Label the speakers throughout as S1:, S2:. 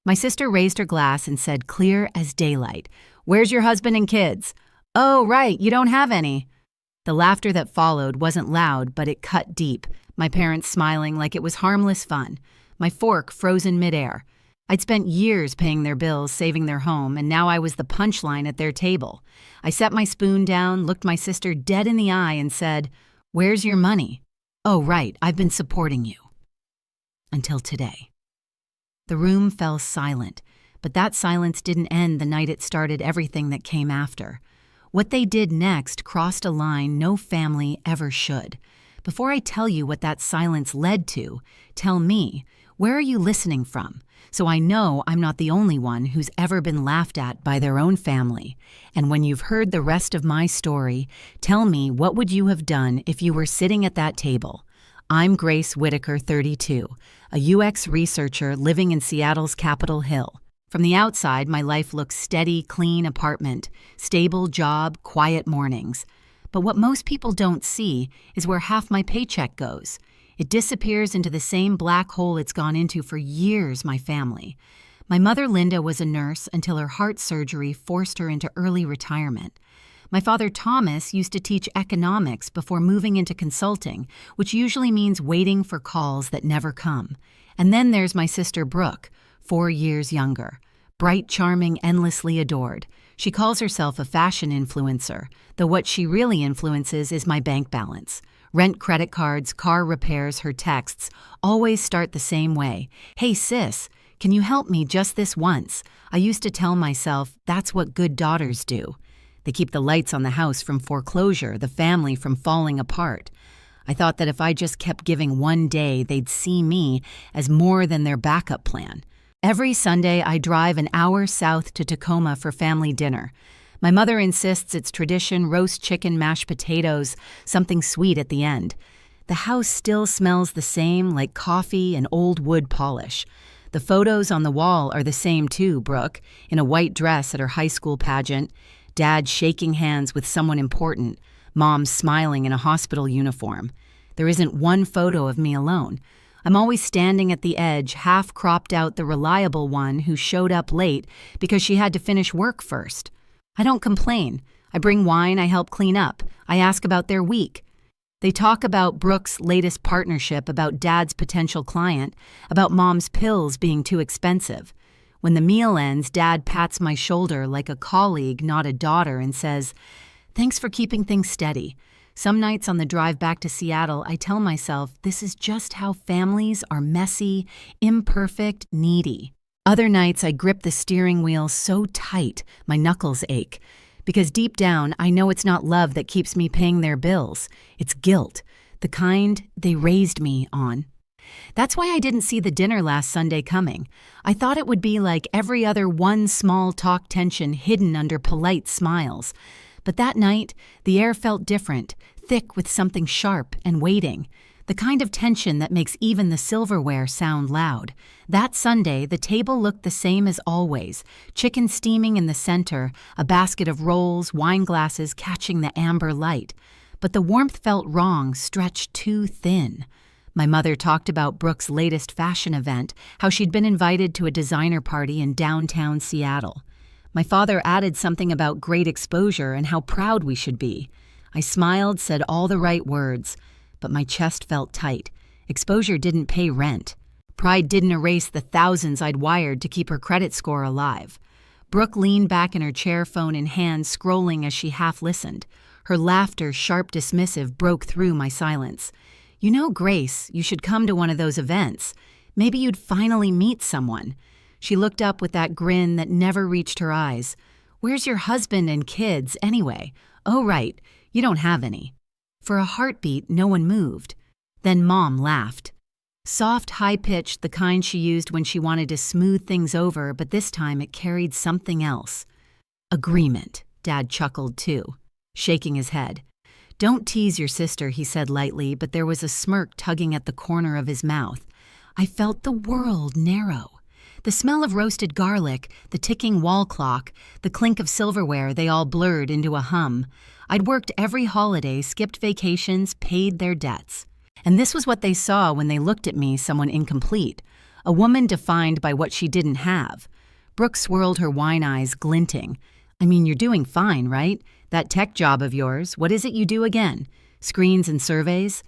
S1: My sister raised her glass and said, clear as daylight, "Where's your husband and kids?" "Oh, right, you don't have any." The laughter that followed wasn't loud, but it cut deep, my parents smiling like it was harmless fun, my fork frozen midair. I'd spent years paying their bills, saving their home, and now I was the punchline at their table. I set my spoon down, looked my sister dead in the eye, and said, "Where's your money?" "Oh, right, I've been supporting you." Until today. The room fell silent, but that silence didn't end the night it started everything that came after. What they did next crossed a line no family ever should. Before I tell you what that silence led to, tell me, where are you listening from? So I know I'm not the only one who's ever been laughed at by their own family. And when you've heard the rest of my story, tell me, what would you have done if you were sitting at that table? I'm Grace Whitaker, 32, a UX researcher living in Seattle's Capitol Hill. From the outside, my life looks steady, clean apartment, stable job, quiet mornings. But what most people don't see is where half my paycheck goes. It disappears into the same black hole it's gone into for years, my family. My mother, Linda, was a nurse until her heart surgery forced her into early retirement. My father, Thomas, used to teach economics before moving into consulting, which usually means waiting for calls that never come. And then there's my sister, Brooke, 4 years younger. Bright, charming, endlessly adored. She calls herself a fashion influencer, though what she really influences is my bank balance. Rent, credit cards, car repairs, her texts always start the same way. "Hey sis, can you help me just this once?" I used to tell myself that's what good daughters do. They keep the lights on the house from foreclosure, the family from falling apart. I thought that if I just kept giving one day, they'd see me as more than their backup plan. Every Sunday, I drive an hour south to Tacoma for family dinner. My mother insists it's tradition: roast chicken, mashed potatoes, something sweet at the end. The house still smells the same, like coffee and old wood polish. The photos on the wall are the same too: Brooke, in a white dress at her high school pageant, Dad shaking hands with someone important, Mom smiling in a hospital uniform. There isn't one photo of me alone. I'm always standing at the edge, half cropped out, the reliable one who showed up late because she had to finish work first. I don't complain. I bring wine, I help clean up. I ask about their week. They talk about Brooke's latest partnership, about Dad's potential client, about Mom's pills being too expensive. When the meal ends, Dad pats my shoulder like a colleague, not a daughter, and says, "Thanks for keeping things steady." Some nights on the drive back to Seattle, I tell myself this is just how families are: messy, imperfect, needy. Other nights I grip the steering wheel so tight my knuckles ache, because deep down I know it's not love that keeps me paying their bills. It's guilt, the kind they raised me on. That's why I didn't see the dinner last Sunday coming. I thought it would be like every other one small talk tension hidden under polite smiles. But that night, the air felt different, thick with something sharp and waiting, the kind of tension that makes even the silverware sound loud. That Sunday, the table looked the same as always: chicken steaming in the center, a basket of rolls, wine glasses catching the amber light. But the warmth felt wrong, stretched too thin. My mother talked about Brooke's latest fashion event, how she'd been invited to a designer party in downtown Seattle. My father added something about great exposure and how proud we should be. I smiled, said all the right words, but my chest felt tight. Exposure didn't pay rent. Pride didn't erase the thousands I'd wired to keep her credit score alive. Brooke leaned back in her chair, phone in hand, scrolling as she half listened. Her laughter, sharp, dismissive, broke through my silence. "You know, Grace, you should come to one of those events. Maybe you'd finally meet someone." She looked up with that grin that never reached her eyes. "Where's your husband and kids, anyway?" "Oh, right, you don't have any." For a heartbeat, no one moved. Then Mom laughed. Soft, high-pitched, the kind she used when she wanted to smooth things over, but this time it carried something else. "Agreement," Dad chuckled too, shaking his head. "Don't tease your sister," he said lightly, but there was a smirk tugging at the corner of his mouth. I felt the world narrow. The smell of roasted garlic, the ticking wall clock, the clink of silverware, they all blurred into a hum. I'd worked every holiday, skipped vacations, paid their debts. And this was what they saw when they looked at me, someone incomplete. a woman defined by what she didn't have. Brooke swirled her wine eyes, glinting. I mean, you're doing fine, right? That tech job of yours, what is it you do again? Screens and surveys?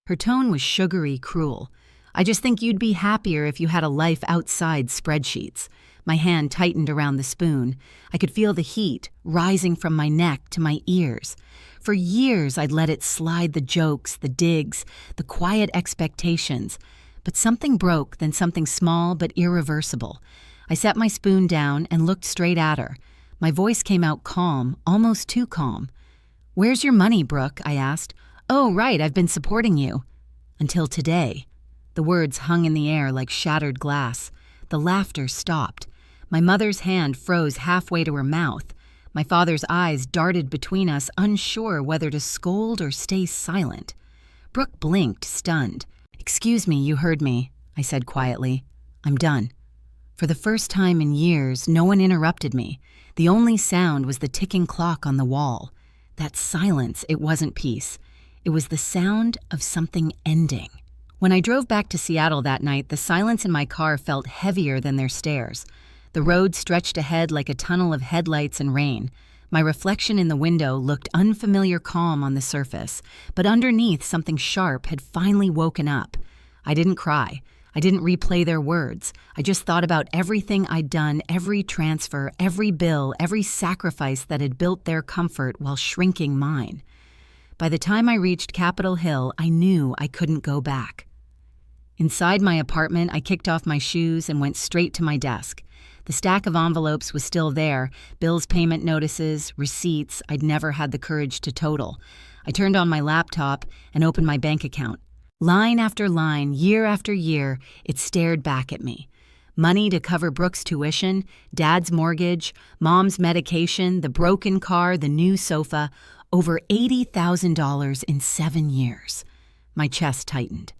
S1: Her tone was sugary, cruel. I just think you'd be happier if you had a life outside spreadsheets. My hand tightened around the spoon. I could feel the heat rising from my neck to my ears. For years, I'd let it slide, the jokes, the digs, the quiet expectations. But something broke, then something small but irreversible. I set my spoon down and looked straight at her. My voice came out calm, almost too calm. "Where's your money, Brooke?" I asked. "Oh, right, I've been supporting you." "Until today." The words hung in the air like shattered glass. The laughter stopped. My mother's hand froze halfway to her mouth. My father's eyes darted between us, unsure whether to scold or stay silent. Brooke blinked, stunned. "Excuse me, you heard me," I said quietly. "I'm done." For the first time in years, no one interrupted me. The only sound was the ticking clock on the wall. That silence, it wasn't peace. It was the sound of something ending. When I drove back to Seattle that night, the silence in my car felt heavier than their stares. The road stretched ahead like a tunnel of headlights and rain. My reflection in the window looked unfamiliar calm on the surface, but underneath something sharp had finally woken up. I didn't cry. I didn't replay their words. I just thought about everything I'd done, every transfer, every bill, every sacrifice that had built their comfort while shrinking mine. By the time I reached Capitol Hill, I knew I couldn't go back. Inside my apartment, I kicked off my shoes and went straight to my desk. The stack of envelopes was still there, bills, payment notices, receipts I'd never had the courage to total. I turned on my laptop and opened my bank account. Line after line, year after year, it stared back at me. Money to cover Brooke's tuition, Dad's mortgage, Mom's medication, the broken car, the new sofa, over $80,000 in 7 years. My chest tightened.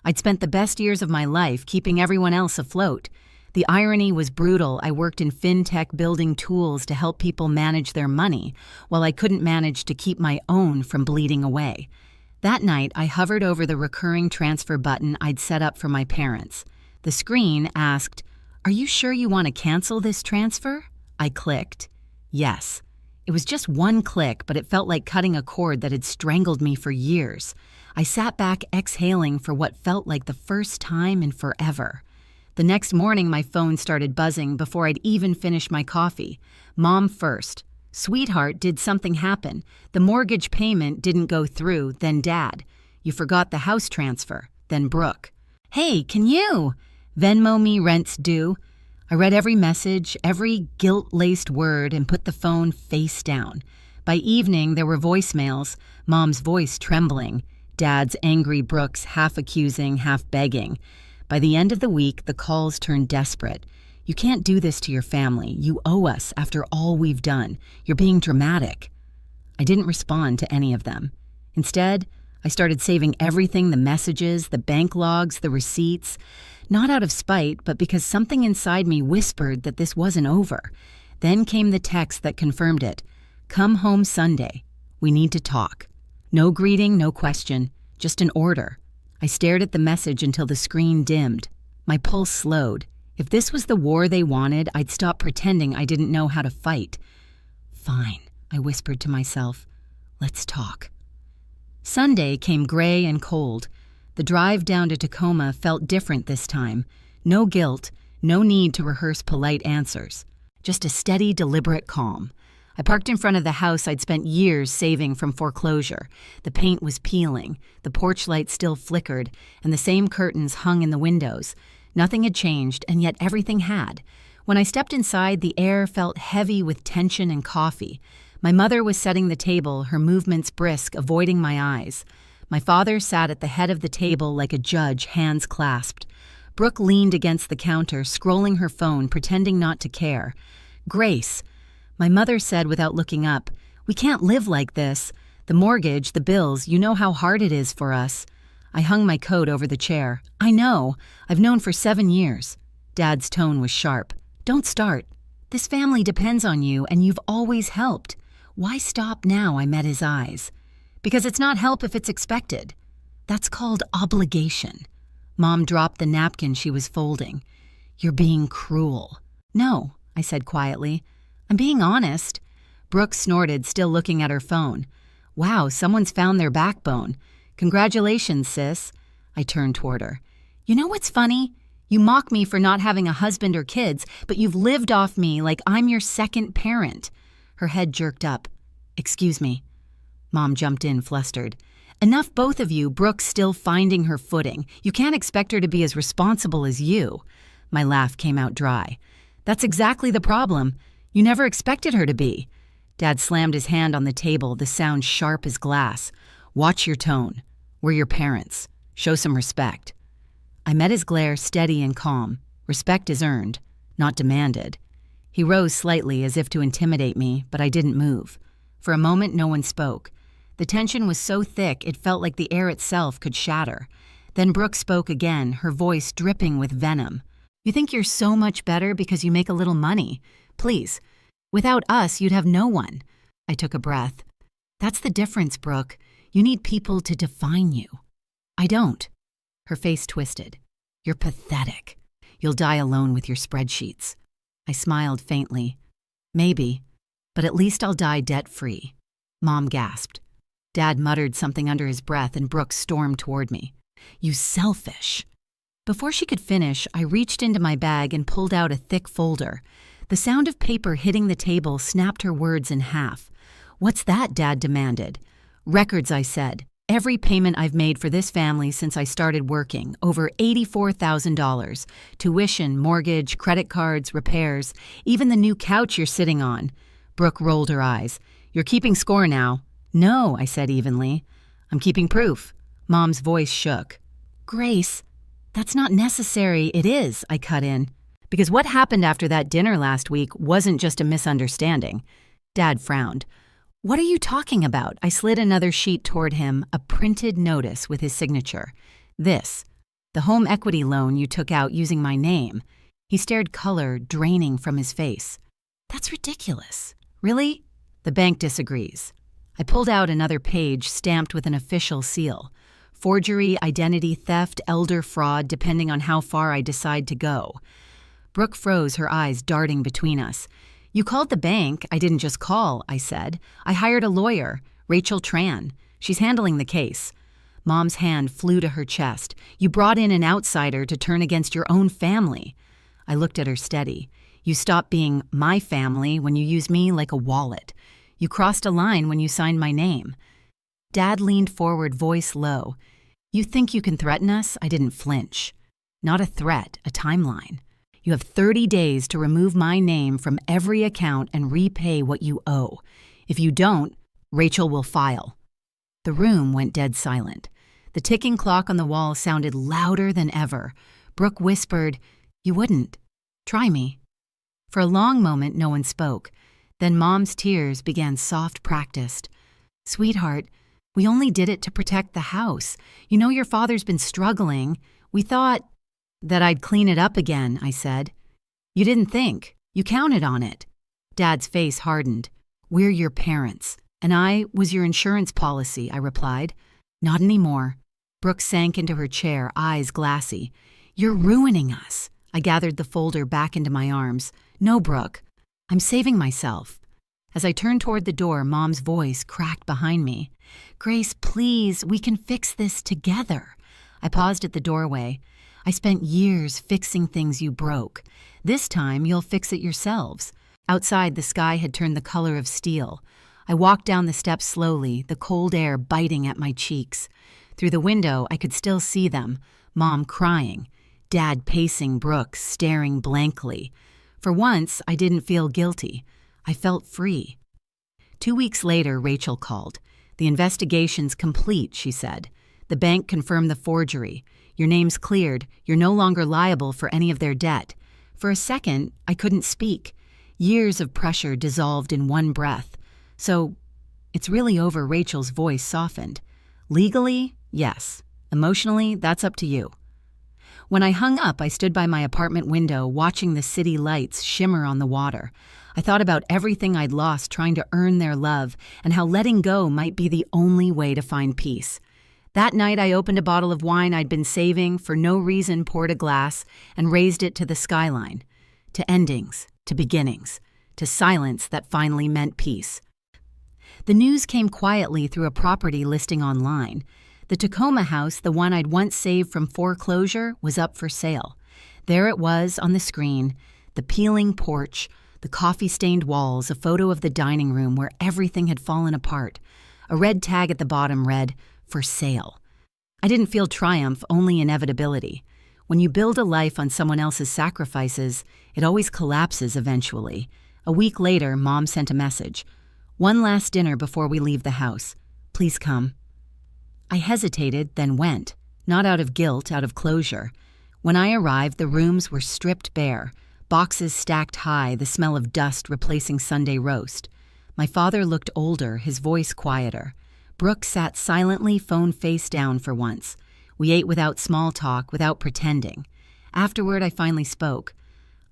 S1: I'd spent the best years of my life keeping everyone else afloat. The irony was brutal. I worked in fintech building tools to help people manage their money, while I couldn't manage to keep my own from bleeding away. That night, I hovered over the recurring transfer button I'd set up for my parents. The screen asked, "Are you sure you want to cancel this transfer?" I clicked, yes. It was just one click, but it felt like cutting a cord that had strangled me for years. I sat back exhaling for what felt like the first time in forever. The next morning, my phone started buzzing before I'd even finished my coffee. Mom first. "Sweetheart, did something happen? The mortgage payment didn't go through." Then Dad. "You forgot the house transfer." Then Brooke. "Hey, can you Venmo me rent's due?" I read every message, every guilt-laced word, and put the phone face down. By evening, there were voicemails, Mom's voice trembling, Dad's angry, Brooke's half accusing, half begging. By the end of the week, the calls turned desperate. "You can't do this to your family. You owe us after all we've done. You're being dramatic." I didn't respond to any of them. Instead, I started saving everything, the messages, the bank logs, the receipts, not out of spite, but because something inside me whispered that this wasn't over. Then came the text that confirmed it. "Come home Sunday. We need to talk." No greeting, no question, just an order. I stared at the message until the screen dimmed. My pulse slowed. If this was the war they wanted, I'd stop pretending I didn't know how to fight. "Fine," I whispered to myself. "Let's talk." Sunday came gray and cold. The drive down to Tacoma felt different this time. No guilt, no need to rehearse polite answers. Just a steady, deliberate calm. I parked in front of the house I'd spent years saving from foreclosure. The paint was peeling, the porch light still flickered, and the same curtains hung in the windows. Nothing had changed, and yet everything had. When I stepped inside, the air felt heavy with tension and coffee. My mother was setting the table, her movements brisk, avoiding my eyes. My father sat at the head of the table like a judge, hands clasped. Brooke leaned against the counter, scrolling her phone, pretending not to care. "Grace," my mother said without looking up, "we can't live like this. The mortgage, the bills, you know how hard it is for us." I hung my coat over the chair. "I know. I've known for 7 years. Dad's tone was sharp. "Don't start. This family depends on you, and you've always helped. Why stop now?" I met his eyes. "Because it's not help if it's expected. That's called obligation." Mom dropped the napkin she was folding. "You're being cruel." "No," I said quietly. "I'm being honest." Brooke snorted, still looking at her phone. "Wow, someone's found their backbone. Congratulations, sis." I turned toward her. "You know what's funny? You mock me for not having a husband or kids, but you've lived off me like I'm your second parent." Her head jerked up. "Excuse me." Mom jumped in, flustered. "Enough, both of you. Brooke's still finding her footing. You can't expect her to be as responsible as you." My laugh came out dry. "That's exactly the problem. You never expected her to be." Dad slammed his hand on the table, the sound sharp as glass. "Watch your tone. We're your parents. Show some respect." I met his glare steady and calm. Respect is earned, not demanded. He rose slightly as if to intimidate me, but I didn't move. For a moment, no one spoke. The tension was so thick it felt like the air itself could shatter. Then Brooke spoke again, her voice dripping with venom. "You think you're so much better because you make a little money. Please. Without us, you'd have no one." I took a breath. "That's the difference, Brooke. You need people to define you." "I don't." Her face twisted. "You're pathetic. You'll die alone with your spreadsheets." I smiled faintly. "Maybe, but at least I'll die debt-free." Mom gasped. Dad muttered something under his breath and Brooke stormed toward me. "You selfish." Before she could finish, I reached into my bag and pulled out a thick folder. The sound of paper hitting the table snapped her words in half. "What's that?" Dad demanded. "Records," I said. "Every payment I've made for this family since I started working, over $84,000. Tuition, mortgage, credit cards, repairs, even the new couch you're sitting on." Brooke rolled her eyes. "You're keeping score now." "No," I said evenly. "I'm keeping proof." Mom's voice shook. "Grace, that's not necessary." "It is," I cut in. "Because what happened after that dinner last week wasn't just a misunderstanding." Dad frowned. "What are you talking about?" I slid another sheet toward him, a printed notice with his signature. "This. The home equity loan you took out using my name." He stared, color draining from his face. "That's ridiculous." "Really?" "The bank disagrees." I pulled out another page stamped with an official seal. "Forgery, identity theft, elder fraud, depending on how far I decide to go." Brooke froze, her eyes darting between us. "You called the bank." "I didn't just call," I said. "I hired a lawyer, Rachel Tran. She's handling the case." Mom's hand flew to her chest. "You brought in an outsider to turn against your own family." I looked at her steady. "You stopped being my family when you used me like a wallet. You crossed a line when you signed my name." Dad leaned forward, voice low. "You think you can threaten us?" I didn't flinch. "Not a threat, a timeline. You have 30 days to remove my name from every account and repay what you owe. If you don't, Rachel will file." The room went dead silent. The ticking clock on the wall sounded louder than ever. Brooke whispered, "You wouldn't. Try me." For a long moment, no one spoke. Then Mom's tears began soft practiced. "Sweetheart, we only did it to protect the house. You know your father's been struggling. We thought—" "That I'd clean it up again," I said. "You didn't think. You counted on it." Dad's face hardened. "We're your parents, and I was your insurance policy," I replied. "Not anymore." Brooke sank into her chair, eyes glassy. "You're ruining us." I gathered the folder back into my arms. "No, Brooke. I'm saving myself." As I turned toward the door, Mom's voice cracked behind me. "Grace, please, we can fix this together." I paused at the doorway. "I spent years fixing things you broke. This time, you'll fix it yourselves." Outside, the sky had turned the color of steel. I walked down the steps slowly, the cold air biting at my cheeks. Through the window, I could still see them, Mom crying, Dad pacing Brooke, staring blankly. For once, I didn't feel guilty. I felt free. 2 weeks later, Rachel called. "The investigation's complete," she said. "The bank confirmed the forgery. Your name's cleared. You're no longer liable for any of their debt." For a second, I couldn't speak. Years of pressure dissolved in one breath. "So, it's really over." Rachel's voice softened. "Legally, yes. Emotionally, that's up to you." When I hung up, I stood by my apartment window watching the city lights shimmer on the water. I thought about everything I'd lost trying to earn their love and how letting go might be the only way to find peace. That night, I opened a bottle of wine I'd been saving, for no reason poured a glass, and raised it to the skyline. To endings, to beginnings, to silence that finally meant peace. The news came quietly through a property listing online. The Tacoma house, the one I'd once saved from foreclosure, was up for sale. There it was on the screen, the peeling porch, the coffee-stained walls, a photo of the dining room where everything had fallen apart. A red tag at the bottom read, "For sale." I didn't feel triumph, only inevitability. When you build a life on someone else's sacrifices, it always collapses eventually. A week later, Mom sent a message. "One last dinner before we leave the house. Please come." I hesitated, then went. Not out of guilt, out of closure. When I arrived, the rooms were stripped bare, boxes stacked high, the smell of dust replacing Sunday roast. My father looked older, his voice quieter. Brooke sat silently, phone face down for once. We ate without small talk, without pretending. Afterward, I finally spoke.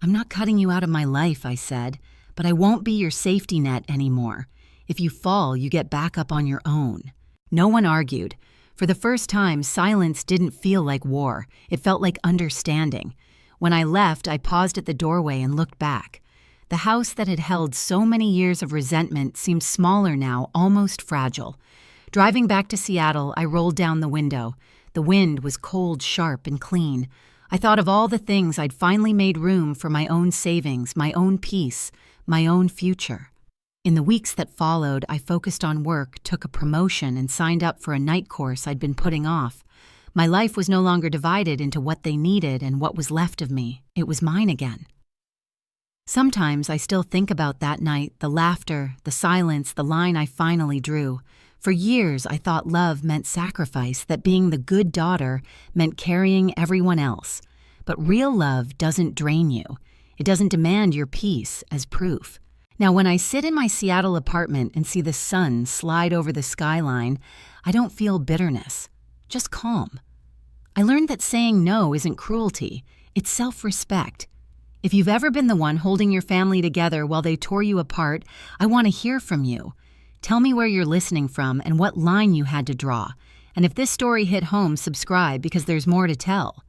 S1: "I'm not cutting you out of my life," I said, "but I won't be your safety net anymore. If you fall, you get back up on your own." No one argued. For the first time, silence didn't feel like war. It felt like understanding. When I left, I paused at the doorway and looked back. The house that had held so many years of resentment seemed smaller now, almost fragile. Driving back to Seattle, I rolled down the window. The wind was cold, sharp, and clean. I thought of all the things I'd finally made room for: my own savings, my own peace, my own future. In the weeks that followed, I focused on work, took a promotion, and signed up for a night course I'd been putting off. My life was no longer divided into what they needed and what was left of me. It was mine again. Sometimes I still think about that night, the laughter, the silence, the line I finally drew. For years, I thought love meant sacrifice, that being the good daughter meant carrying everyone else. But real love doesn't drain you. It doesn't demand your peace as proof. Now, when I sit in my Seattle apartment and see the sun slide over the skyline, I don't feel bitterness, just calm. I learned that saying no isn't cruelty, it's self-respect. If you've ever been the one holding your family together while they tore you apart, I want to hear from you. Tell me where you're listening from and what line you had to draw. And if this story hit home, subscribe because there's more to tell.